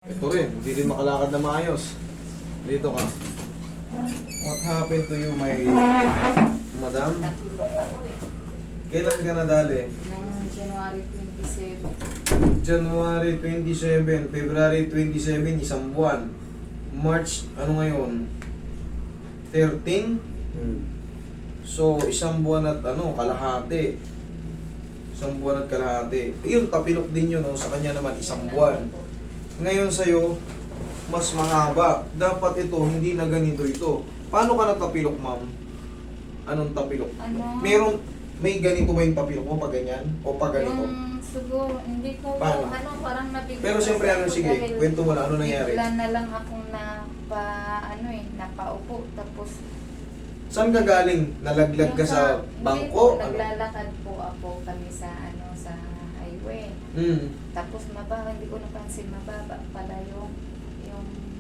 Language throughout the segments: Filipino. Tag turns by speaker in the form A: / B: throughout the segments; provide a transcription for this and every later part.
A: Ito rin, hindi rin makalakad na maayos. Dito ka. What happened to you, my madam? Kailan ka nadali?
B: Noong January 27.
A: January 27, February 27, isang buwan. March, ano ngayon? 13? So, isang buwan at kalahati. Isang buwan at kalahati. Yun, tapilok din yun. Sa kanya naman, isang buwan. Ngayon sa'yo, mas mahaba. Dapat ito, hindi na ganito ito. Paano ka natapilok, ma'am? Anong tapilok? May ganito ba yung tapilok mo? Pag ganyan? O pag ganito?
B: Yung siguro, hindi ko,
A: Paano?
B: parang nabigla.
A: Pero siyempre, sige, kwento mo na, ano nangyari?
B: Bigla na lang akong napaupo. Tapos,
A: Saan ka galing? Nalaglag ka sa bangko?
B: Hindi po, naglalakad po ako kami sa highway. Tapos hindi ko napansin, mababa pala yung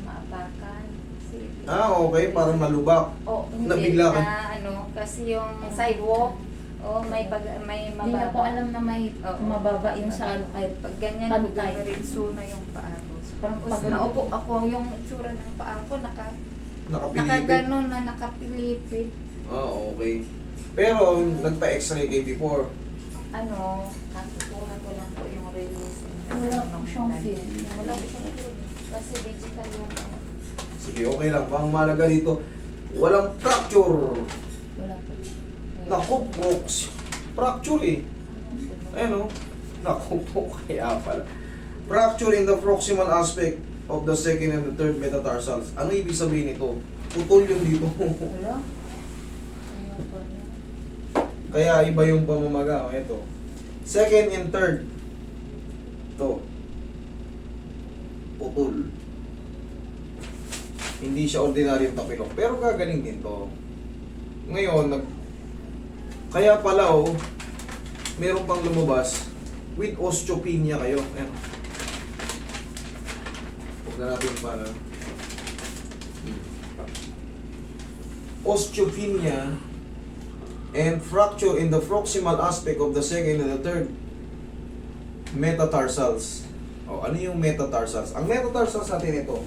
B: maapakan.
A: Okay, parang malubak.
B: Hindi
A: Nabigla ka?
B: kasi yung sidewalk, may mababa.
C: Hindi na po alam na may mababa yung sa kahit
B: pag ganyan,
C: pantay.
B: diretso na yung paa ko.
C: Parang
B: Tapos
C: pag-
B: naupo ako, yung itsura ng paa ko,
A: Nakapilipid?
B: nakaganon na nakapilipid.
A: Okay. Pero, nagpa-x-ray kayo before.
B: Nakukuha ko lang po yung release.
C: Wala po siyang feel.
B: Wala po siyang feel. Kasi digital yung
A: Sige, okay lang. Bang malaga dito. Walang fracture.
C: Wala po.
A: Naku, Brooks. Fracture eh. Ayan o. Naku po, kaya pala. Fracture in the proximal aspect of the second and the third metatarsals. Ano ibig sabihin ito? Putol yung dito.
C: Wala.
A: Kaya iba yung pamamaga. Ito. Second and third. Ito. Putol. Hindi siya ordinaryong tapilok. Pero gagaling din to. Ngayon, kaya pala meron pang lumabas with osteopenia kayo. Ayan. Huwag na natin para. Osteopenia and fracture in the proximal aspect of the second and the third metatarsals. Ano yung metatarsals? Ang metatarsals natin ito.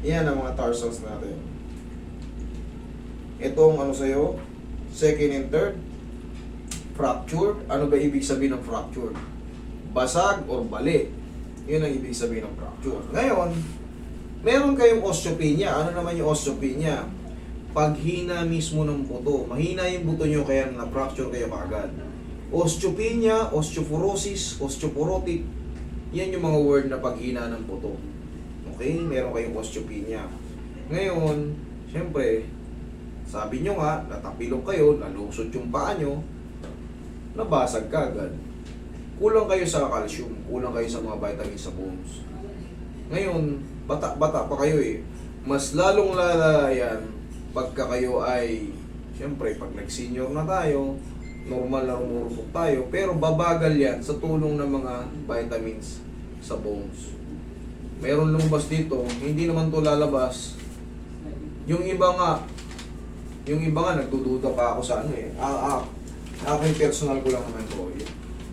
A: Yan ang mga tarsals natin. Itong sa'yo, second and third, fractured. Ano ba ibig sabihin ng fractured? Basag or bali. Yun ang ibig sabihin ng fracture. Ngayon, meron kayong osteopenia. Ano naman yung osteopenia? Paghina mismo ng buto. Mahina yung buto nyo kaya na-fracture kayo kaagad. Osteopenia, osteoporosis, osteoporotic. Yan yung mga word na paghina ng buto. Okay? Meron kayong osteopenia. Ngayon, syempre, sabi nyo nga, natapilok kayo, nalusot yung paa nyo, nabasag ka agad. Kulang kayo sa calcium, kulang kayo sa mga vitamins sa bones. Ngayon, bata pa kayo eh. Mas lalong lala yan pagka kayo ay, syempre, pag nag-senior na tayo, normal na rumurupok tayo, pero babagal yan sa tulong ng mga vitamins sa bones. Meron lumabas dito, hindi naman to lalabas. Yung iba nga nagdududa pa ako sa aking personal ko lang naman to.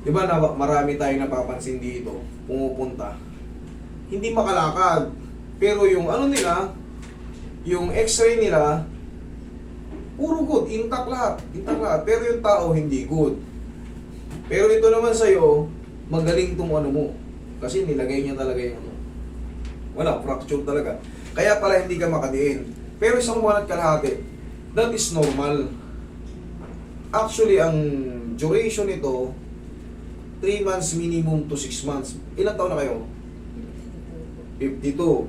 A: Di ba marami tayong napapansin dito, pumupunta, hindi makalakad. Pero yung nila, yung x-ray nila, puro good, intact lahat. Pero yung tao, hindi good. Pero ito naman sa'yo, magaling tong mo. Kasi nilagay niya talaga yung wala, fracture talaga. Kaya pala hindi ka makadiin. Pero isang buwan at kalahati, that is normal. Actually, ang duration nito, 3 months minimum to 6 months. Ilang taon na kayo? 52.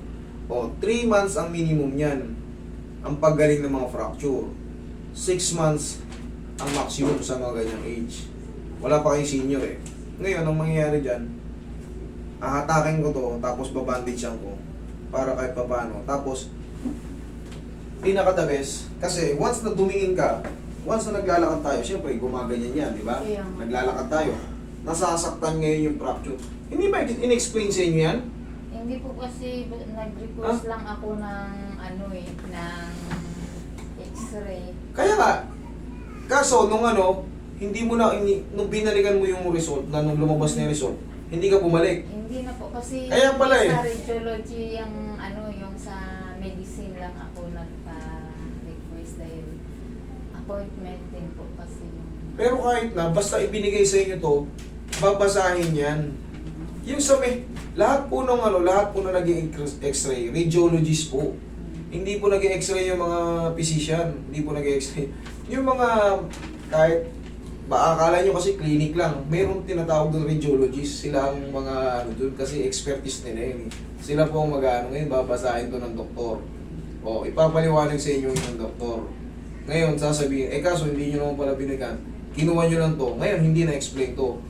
A: 3 months ang minimum niyan. Ang paggaling ng mga fracture. 6 months ang maximum sa mga ganyang age. Wala pa kayong senior eh. Ngayon, ang mangyayari dyan, ahatakin ko to, tapos babandage ko para kahit paano. Tapos, pinaka the best, kasi once na dumingin ka, once na naglalakad tayo, syempre gumaganyan yan, di ba?
B: Yeah.
A: Naglalakad tayo. Nasasaktan ngayon yung fracture. Hindi ba in-explain sa inyo yan?
B: Hindi po kasi nag-request lang ako ng ng x-ray.
A: Kaya nga, kaso nung hindi mo na, nung binalikan mo yung result, na nung lumabas na yung result, Hindi ka bumalik.
B: Hindi na po kasi
A: Kaya pala eh.
B: sa radiology yung yung sa medicine lang ako nagpa-request dahil appointment din po kasi yung
A: Pero kahit na, basta ibinigay sa inyo to, babasahin yan. Yung sa may, lahat po na nag-x-ray, radiologist po. Hindi po nag-x-ray yung mga physician, hindi po nag-x-ray. Yung mga, kahit, akala nyo kasi clinic lang, mayroong tinatawag doon radiologist, sila ang mga, doon kasi expertise nila yun. Sila po ang ngayon, babasahin to ng doktor. O, ipapaliwanag sa inyo yun ng doktor. Ngayon, sasabihin, kaso hindi nyo naman pala binigyan. Kinuha nyo lang to. Ngayon, hindi na-explain to.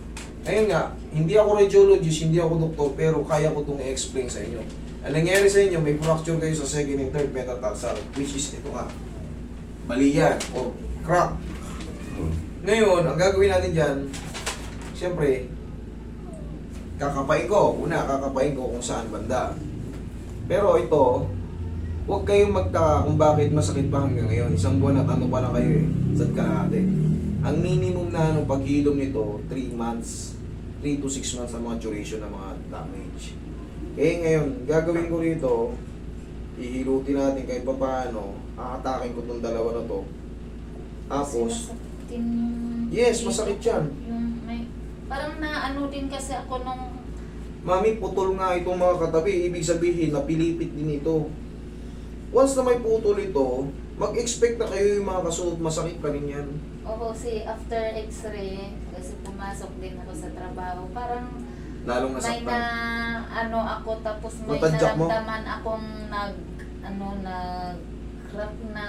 A: Ngayon nga, hindi ako radiologist, hindi ako doktor, pero kaya ko itong i-explain sa inyo. Ang nangyari sa inyo, may fracture kayo sa second and third metatarsal, which is ito nga. Mali yan, o crack. Ngayon, ang gagawin natin dyan, siyempre, kakapain ko. Una, kakapain ko kung saan banda. Pero ito, huwag kayong magtaka kung bakit masakit pa hanggang ngayon. Isang buwan at ano pa lang kayo eh. Sad ka natin. Ang minimum na paghilom nito, 3 months. 3 to 6 months ang mga duration ng mga damage. Kaya ngayon, gagawin ko rito, ihilutin natin kahit pa paano, aatakin ko itong dalawa na to. Tapos,
B: masakit yung
A: yes, masakit yan.
B: Yung may, parang naano din kasi ako nung
A: Mami, putol nga itong mga katabi. Ibig sabihin, napilipit din ito. Once na may putol ito, mag-expect na kayo yung mga kasunod, masakit pa rin yan.
B: kasi after x-ray, kasi pumasok din ako sa trabaho, parang
A: Lalong
B: may
A: nasaktan.
B: ako tapos may
A: Natadyak mo?
B: naramdaman akong crack na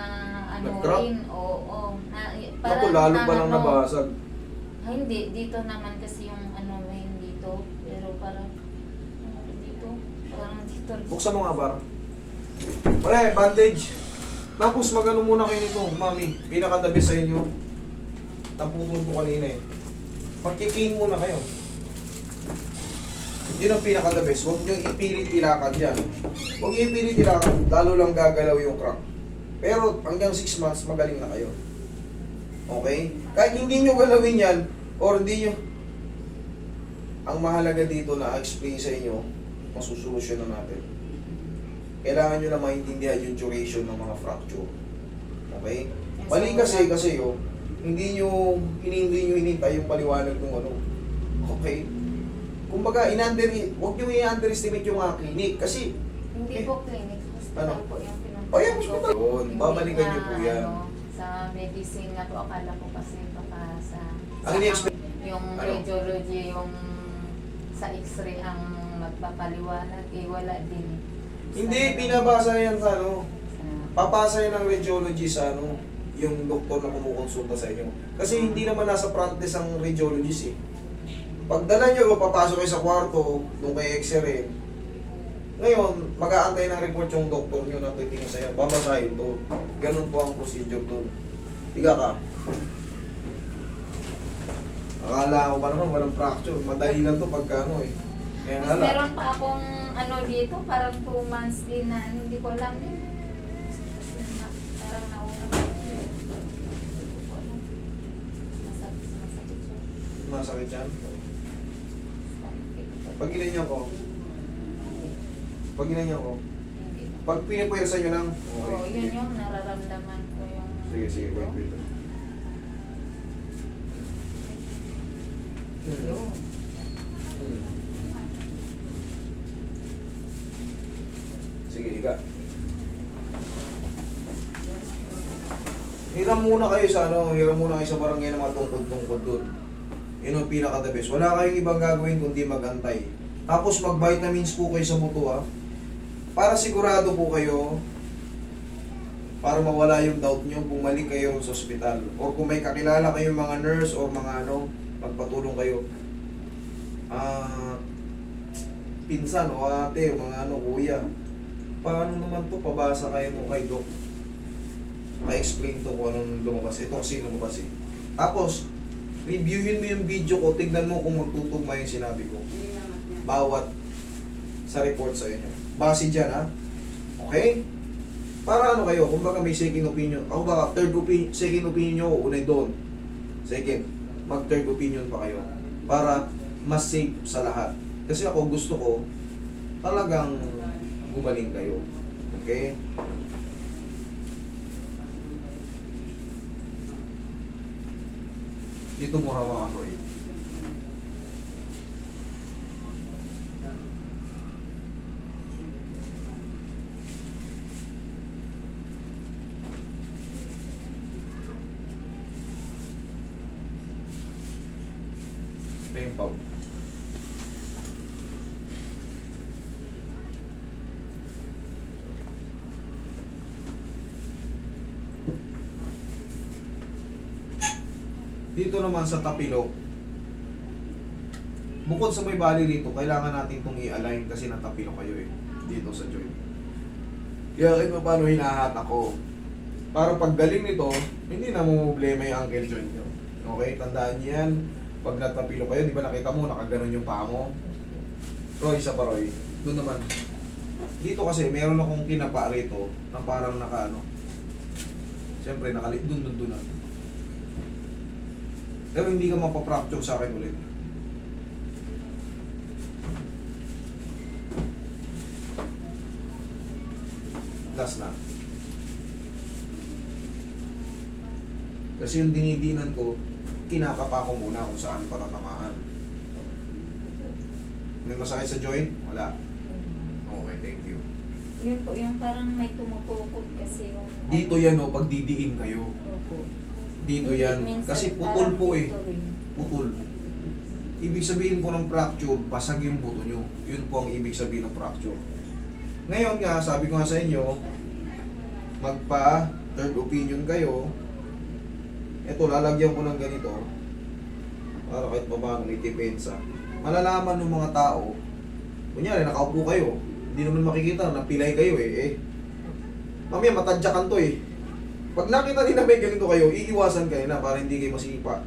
A: Nag-crack?
B: rin. Oo.
A: Naku, lalo pa lang nabasag.
B: Hindi, dito naman kasi yung may dito. Pero parang dito. Parang dito.
A: Buksan mo nga, bar. Wala, bandage. Tapos magano muna kayo nito, mami. Pinakatabi sa inyo. Naputol ko kanina eh. Pagkiking muna kayo. Yun ang pinaka-the best. Huwag nyo ipilit ilakad yan. Huwag nyo ipilit ilakad, lalo lang gagalaw yung crack. Pero hanggang 6 months, magaling na kayo. Okay? Kahit hindi nyo galawin yan, or hindi nyo, ang mahalaga dito na explain sa inyo, masusolusyon na natin. Kailangan nyo na maintindihan yung duration ng mga fracture. Okay? Mali kasi hindi nyo hinintay yung paliwanag ng Okay? Kumbaga, huwag nyo i-underestimate yung mga clinic kasi
B: Hindi po clinic. Hospital
A: Ano?
B: po yung pinunta.
A: Oh, yan, hospital.
B: Hindi
A: Babalikan
B: na,
A: niyo po yan.
B: sa medicine nga po, akala ko kasi baka
A: Ang ini-expect-
B: yung
A: Ano?
B: radiology, yung sa x-ray ang magpapaliwanag, wala din.
A: hindi
B: Sa-
A: pinabasa yan sa
B: sa-
A: papasa yan ng radiology sa yung doktor na kumukonsulta sa inyo. Kasi hindi naman nasa front desk ang radiologist eh. Pagdala nyo, papasok kayo sa kwarto, doon kayo x-ray. Ngayon, mag-aantay ng report yung doktor nyo na titingin sa'yo. Babasahin to. Ganun po ang procedure doon. Higa ka. Akala ko pa naman walang fracture. Madali lang to pagka eh. Kaya nga lang.
B: Meron pa akong dito, parang 2 months din na hindi ko alam din. Parang nauna ko. Masakit siya.
A: Masakit yan. Pag ginanyan ko. Pag ginanyan ko.
B: Hindi.
A: Pag pinipwersa nyo lang.
B: Oo, yun yung nararamdaman ko yung...
A: Sige, wait.
B: Yun.
A: Sige, higa. Hiram muna kayo sa barangay ng mga tungkod doon. Yun ang pinaka-the best. Wala kayong ibang gagawin kundi mag-antay. Tapos mag-vitamins po kayo sa buto ha. Para sigurado po kayo, para mawala yung doubt nyo, bumalik kayo sa ospital. O kung may kakilala kayong mga nurse o mga magpatulong kayo. Pinsan o ate o mga kuya. Paano naman to? Pabasa kayo mo kay Doc. Ma-explain to kung anong lumabas. Ito kasi lumabas eh. Tapos, reviewin mo yung video ko, tignan mo kung magtutugma yung sinabi ko. Bawat sa report sa inyo. Base dyan ha. Okay? Para kayo, kung baka may second opinion. Ako baka second opinion nyo, unay doon. Second, mag third opinion pa kayo. Para mas safe sa lahat. Kasi ako gusto ko talagang gumaling kayo. Okay? Dito mo hawakan ko eh. Paw. Dito naman sa tapilok, bukod sa may bali rito, kailangan natin itong i-align kasi natapilok kayo eh, dito sa joint. Kaya kahit pa paano hinahatak ko. Para pag galing nito, hindi na problema yung ankle joint nyo. Okay, tandaan niyo yan. Pag natapilok kayo, di ba nakita mo, nakaganon yung paa mo? Roy, isa pa Roy. Doon naman. Dito kasi, meron akong kinapa rito na parang nakaano. Siyempre, nakalit doon na. Pero hindi ka mapapracture sa akin ulit. Last na. Kasi yung dinidinan ko, kinakapa ko muna kung saan patatamaan. May masakit sa joint? Wala. Okay, thank you.
C: Yun po, yung parang may tumutupog kasi yung...
A: Dito yan o, pag didiin kayo.
C: Opo.
A: Dito yan.
C: Minsan
A: Kasi putol
C: parang
A: po eh.
C: dito rin.
A: Putol. Ibig sabihin po ng fracture, basag yung buto nyo. Yun po ang ibig sabihin ng fracture. Ngayon nga, sabi ko nga sa inyo, magpa third opinion kayo. Ito, lalagyan ko ng ganito. Para kahit paano may depensa. Malalaman ng mga tao, kunyari, nakaupo kayo. Hindi naman makikita, napilay kayo eh. Mamaya, matadyakan to eh. Pag nakita nila may ganito kayo, iiwasan kayo na para hindi kayo masipa.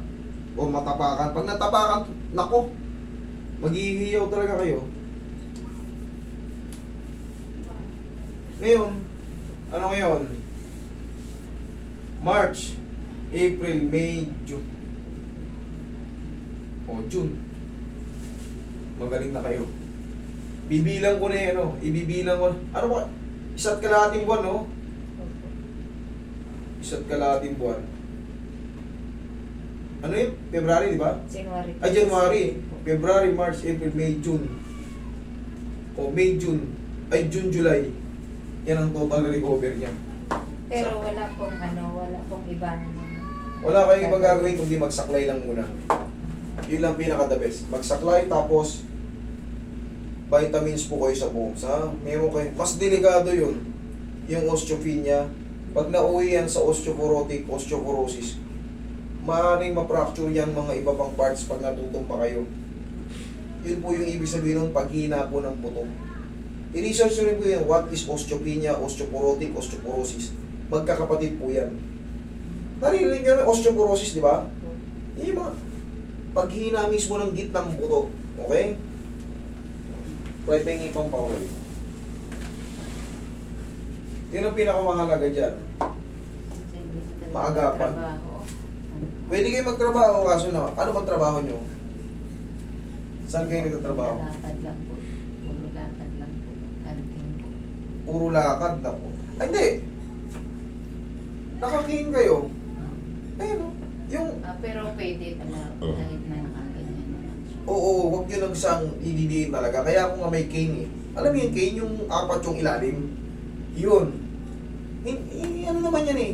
A: O matapakan. Pag natapakan, nako, maghihiyaw talaga kayo. Ngayon, ano ngayon? March, April, May, June. O, June. Magaling na kayo. Bibilang ko na yan, no? Ibibilang ko. Ano ba? Isa't kalahating buwan, no? Isa't kalahating buwan. Ano yun? February, di ba?
B: January.
A: Ay, January. February, March, April, May, June. O, May, June. Ay, June, July. Yan ang total recover niya.
B: Pero wala pong wala pong iba.
A: Wala kayong ibang gagawin kundi magsaklay lang muna. Yun lang pinaka-the best. Magsaklay tapos vitamins po kayo sa bones. Ha? Meron kayo. Mas delikado yun. Yung osteopenia. Pag nauwi yan sa osteoporotic, osteoporosis, maaaring ma-fracture yan mga iba pang parts pag natutumpa kayo. Yun po yung ibig sabihin ng paghina po ng buto. I-research nyo rin po yan. What is osteopenia, osteoporotic, osteoporosis? Magkakapatid po yan. Narinig nyo na osteoporosis, di ba? Yung mga paghina mismo ng gitnang buto. Okay? Pwede yung ipang paulit. Yun ang pinakamahalaga dyan. Maagapan. Pwede kayo magtrabaho kaso na, ano bang trabaho nyo? Saan kayo nagtatrabaho?
B: Lakad lang po. Puro lakad lang po. Kanting po.
A: Puro lakad na po. Ay, hindi. Nakaking kayo. Ayun o. Yung,
B: Pero pwede talaga kahit na nakaganyan naman siya.
A: oo, huwag nyo lang siyang ididiin talaga. Kaya ako nga may cane eh. Alam mo yung cane, yung apat yung ilalim. Yun. Ano naman yan eh.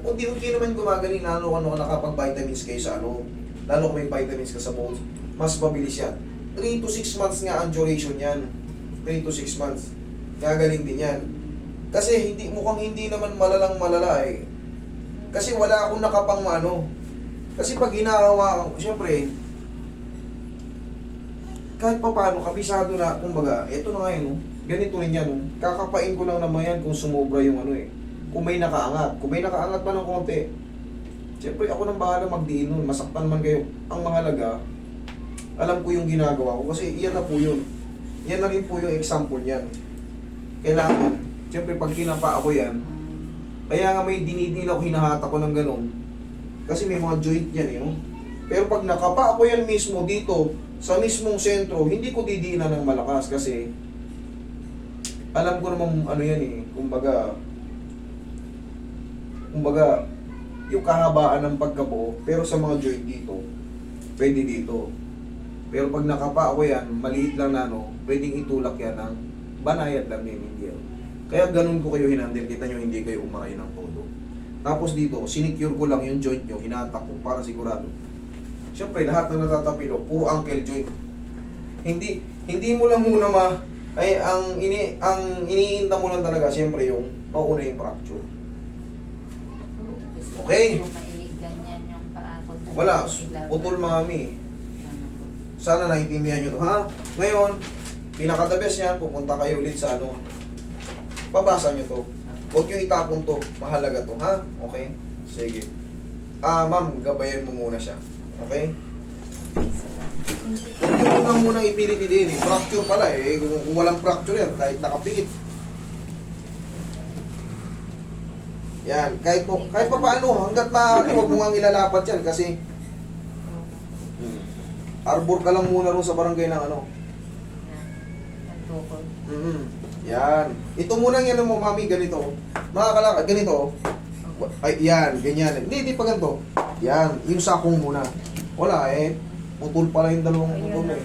A: Unti-unti naman gumagaling lalo kung nakapag-vitamins kayo sa ano. Lalo kung may vitamins ka sa bones. Mas mabilis yan. 3 to 6 months nga ang duration yan. 3 to 6 months. Gagaling din yan. Kasi mukhang hindi naman malala eh. Kasi wala akong nakapang Kasi pag hinahawakan ko, syempre, kahit pa paano, kabisado na, kumbaga, eto na nga yun, ganito rin yan, kakapain ko lang naman yan kung sumobra yung kung may nakaangat. Kung may nakaangat pa ng konti, syempre ako nang bahala magdiin nun, masaktan man kayo. Ang mahalaga, alam ko yung ginagawa ko, kasi iyan na po yun. Yan na rin po yung example niyan. Kailangan, syempre pag kinapa ako yan, kaya nga may dinidin ako, hinahata ko ng ganun. Kasi may mga joint yan, Pero pag nakapa ako yan mismo dito, sa mismong sentro, hindi ko didiinan ng malakas kasi alam ko namang ano yan eh, kumbaga yung kahabaan ng pagkabuo, pero sa mga joint dito, pwede dito. Pero pag nakapa ako yan, maliit lang na ano, pwedeng itulak yan ng banayad lang din, hindi yan. Kaya ganun ko kayo hinandle, kita nyo hindi kayo umaray ng todo. Tapos dito, sinicure ko lang yung joint nyo, hinatak ko para sigurado. Siyempre, lahat ng natatapilo, puro ankle joint. Hindi mo lang muna ang iniinta mo lang talaga, siyempre yung mauna yung fracture. Okay.
B: Gusto ko mainig ganyan yung paa ko.
A: Wala, putol mami. Sana naiintindihan nyo to, ha? Ngayon, pinaka-the best yan, pupunta kayo ulit sa ano. Pabasa nyo to. Huwag nyo itapon to. Mahalaga to, ha? Okay? Sige. Ma'am, gabayan mo muna siya. Okay? Huwag nyo lang muna ipilit din eh. Fracture pala eh. Kung walang fracture yan, kahit nakapikit. Yan. Kahit pa paano, hanggat maaari, huwag mo nga ilalapat yan kasi arbor ka lang muna ron sa barangay ng ano.
B: Nagtukod.
A: Yan. Ito muna yan mo, mami, ganito. Makakalakad, ganito. Ay, yan, ganyan. Hindi pa ganito. Yan, yung sakong muna. Wala eh. Putol pala yung dalawang putol eh.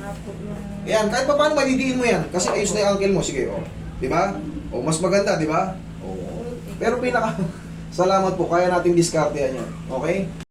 A: Yan, kahit pa paano madidiin mo yan. Kasi ayos na yung ankle mo. Sige, oh. Diba? O, mas maganda, diba? Oh. Pero salamat po, kaya natin diskartehan yan. Okay?